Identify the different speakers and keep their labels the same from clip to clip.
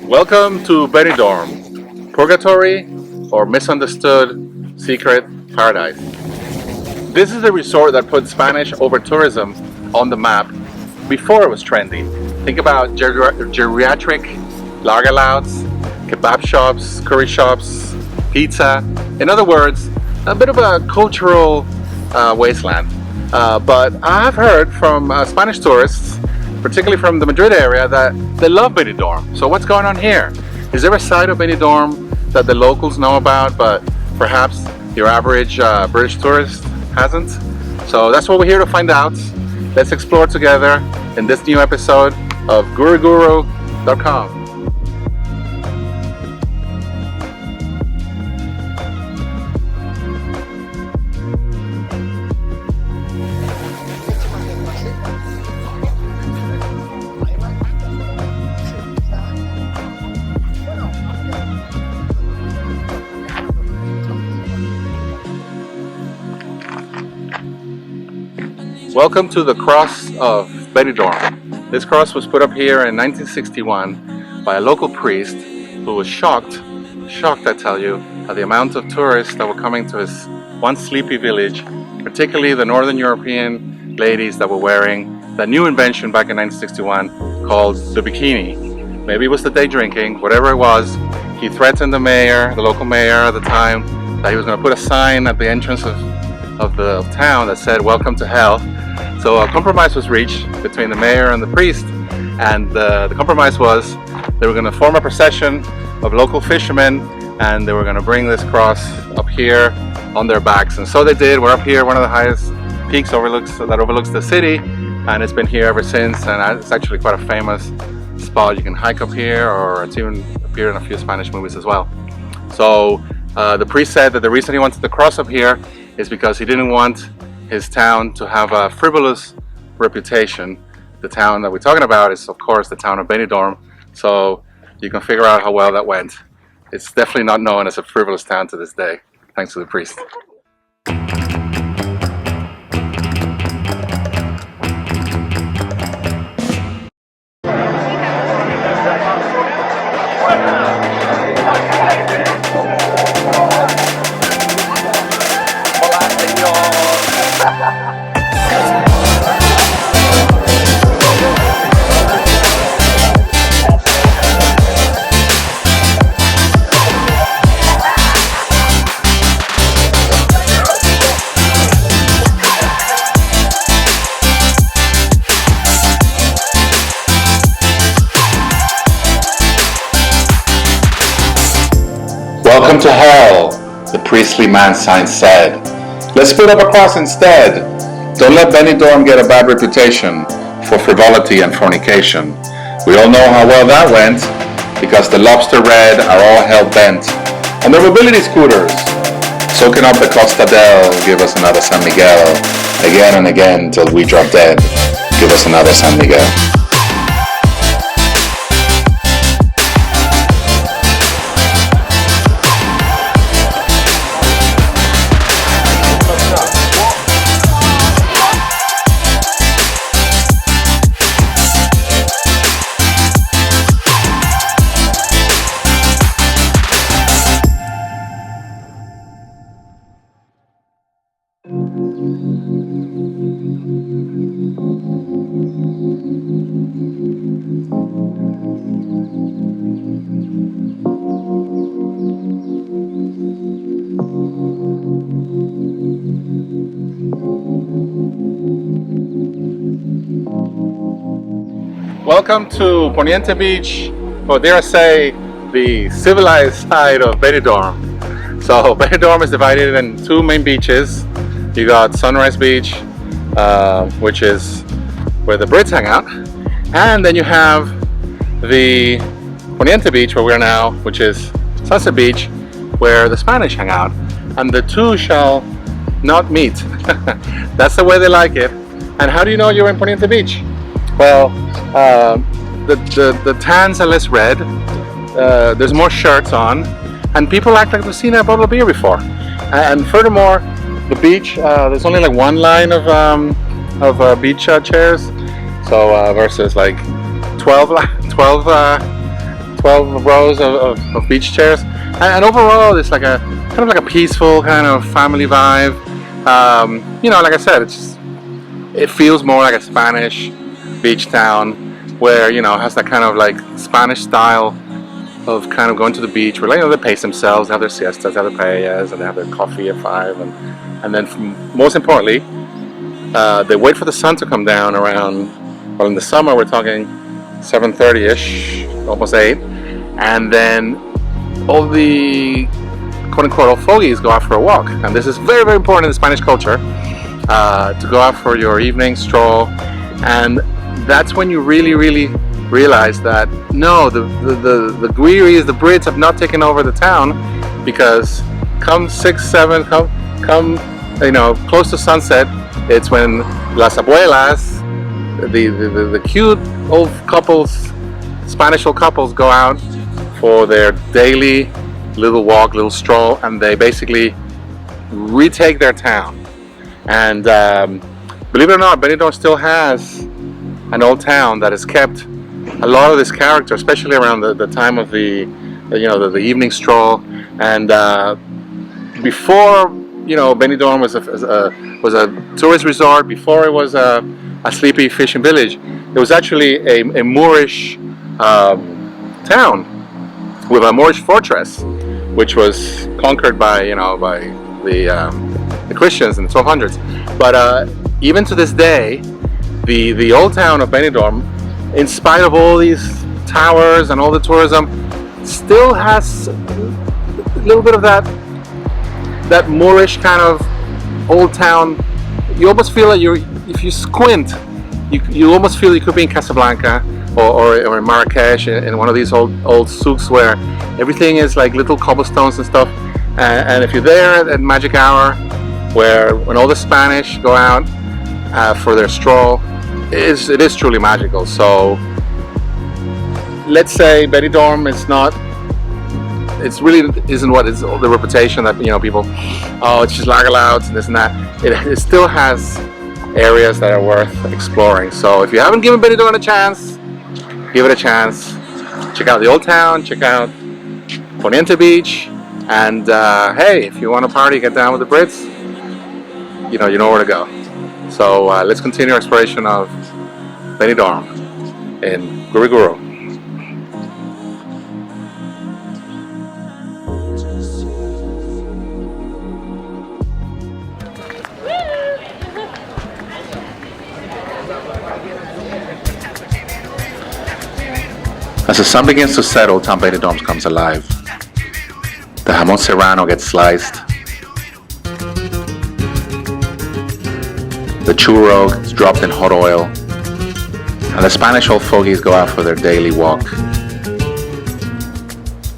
Speaker 1: Welcome to Benidorm, Purgatory or misunderstood secret paradise. This is a resort that put Spanish over tourism on the map before it was trendy. Think about geriatric lager louts, kebab shops, curry shops, pizza. In other words, a bit of a cultural wasteland. But I've heard from Spanish tourists, particularly from the Madrid area, that they love Benidorm. So what's going on here? Is there a side of Benidorm that the locals know about, but perhaps your average British tourist hasn't? So that's what we're here to find out. Let's explore together in this new episode of guruguru.com. Welcome to the cross of Benidorm. This cross was put up here in 1961 by a local priest who was shocked I tell you, at the amount of tourists that were coming to his once sleepy village, particularly the Northern European ladies that were wearing that new invention back in 1961 called the bikini. Maybe it was the day drinking, whatever it was. He threatened the mayor, the local mayor at the time, that he was going to put a sign at the entrance of the town that said "Welcome to Hell." So a compromise was reached between the mayor and the priest, and the compromise was they were going to form a procession of local fishermen, and they were going to bring this cross up here on their backs. And so they did. We're up here, one of the highest peaks that overlooks the city, and it's been here ever since. And it's actually quite a famous spot. You can hike up here, or it's even appeared in a few Spanish movies as well. So the priest said that the reason he wanted the cross up here is because he didn't want his town to have a frivolous reputation. The town that we're talking about is, of course, the town of Benidorm. So you can figure out how well that went. It's definitely not known as a frivolous town to this day, thanks to the priest. Welcome to hell, the priestly man sign said. Let's put up a cross instead. Don't let Benidorm get a bad reputation for frivolity and fornication. We all know how well that went, because the Lobster Red are all hell-bent on their mobility scooters, soaking up the Costa del. Give us another San Miguel, again and again till we drop dead. Give us another San Miguel. Welcome to Poniente Beach, or dare I say, the civilized side of Benidorm. So Benidorm is divided in two main beaches. You got Sunrise Beach, which is where the Brits hang out, and then you have the Poniente Beach, where we are now, which is Sunset Beach, where the Spanish hang out, and the two shall not meet. That's the way they like it. And how do you know you're in Poniente Beach? Well, the tans are less red, there's more shirts on, and people act like they've seen a bottle of beer before. And furthermore, the beach, there's only like one line of beach chairs, so versus like 12 rows of beach chairs, and overall it's like a kind of like a peaceful kind of family vibe. You know, like I said, it feels more like a Spanish beach town where, you know, it has that kind of like Spanish style of kind of going to the beach where, you know, they pace themselves, they have their siestas, they have their paellas, and they have their coffee at 5, and then most importantly, they wait for the sun to come down around, well, in the summer we're talking 7:30ish, almost 8, and then all the quote-unquote old fogies go out for a walk. And this is very, very important in the Spanish culture, to go out for your evening stroll. And that's when you really, really realize that no, the Guiris, the Brits have not taken over the town, because come 6, 7, come you know, close to sunset, it's when las abuelas, the cute old couples, Spanish old couples, go out for their daily little walk, little stroll, and they basically retake their town. And believe it or not, Benidorm still has an old town that has kept a lot of this character, especially around the time of the evening stroll. And before, you know, Benidorm was a tourist resort, before it was a sleepy fishing village, it was actually a Moorish town with a Moorish fortress, which was conquered by the Christians in the 1200s. But even to this day, the old town of Benidorm, in spite of all these towers and all the tourism, still has a little bit of that Moorish kind of old town. You almost feel like if you squint, you almost feel you could be in Casablanca or in Marrakesh, in one of these old souks where everything is like little cobblestones and stuff. And if you're there at magic hour, when all the Spanish go out for their stroll, it is truly magical. So let's say Benidorm is not, it's really isn't what is the reputation that, you know, people, oh, it's just lager louds and this and that. It still has areas that are worth exploring. So if you haven't given Benidorm a chance, give it a chance. Check out the old town, check out Poniente Beach, and hey, if you want to party, get down with the Brits, you know where to go. So let's continue our exploration of Benidorm in Guriguru. As the sun begins to set, Old Town Benidorm comes alive. The jamón serrano gets sliced. The churro gets dropped in hot oil. And the Spanish old fogies go out for their daily walk.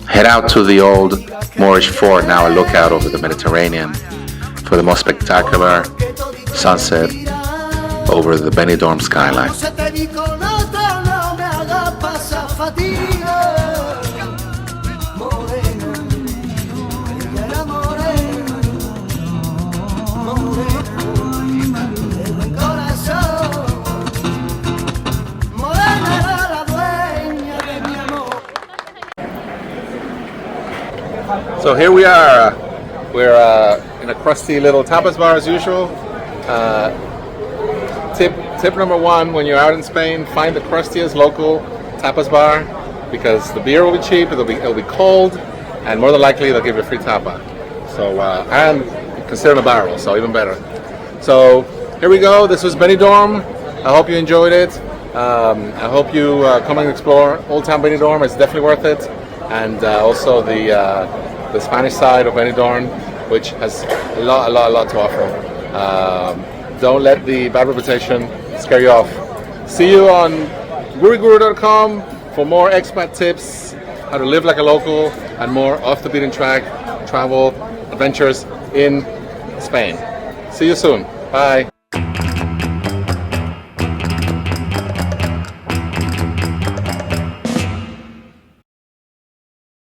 Speaker 1: Head out to the old Moorish fort, now a lookout over the Mediterranean, for the most spectacular sunset over the Benidorm skyline. So here we are. We're in a crusty little tapas bar as usual. Tip number one: when you're out in Spain, find the crustiest local tapas bar, because the beer will be cheap, it'll be cold, and more than likely they'll give you a free tapa. So and consider a barrel, so even better. So here we go. This was Benidorm. I hope you enjoyed it. I hope you come and explore Old Town Benidorm. It's definitely worth it. And also the Spanish side of Benidorm, which has a lot to offer. Don't let the bad reputation scare you off. See you on guriguru.com for more expat tips, how to live like a local, and more off the beaten track travel adventures in Spain. See you soon. Bye.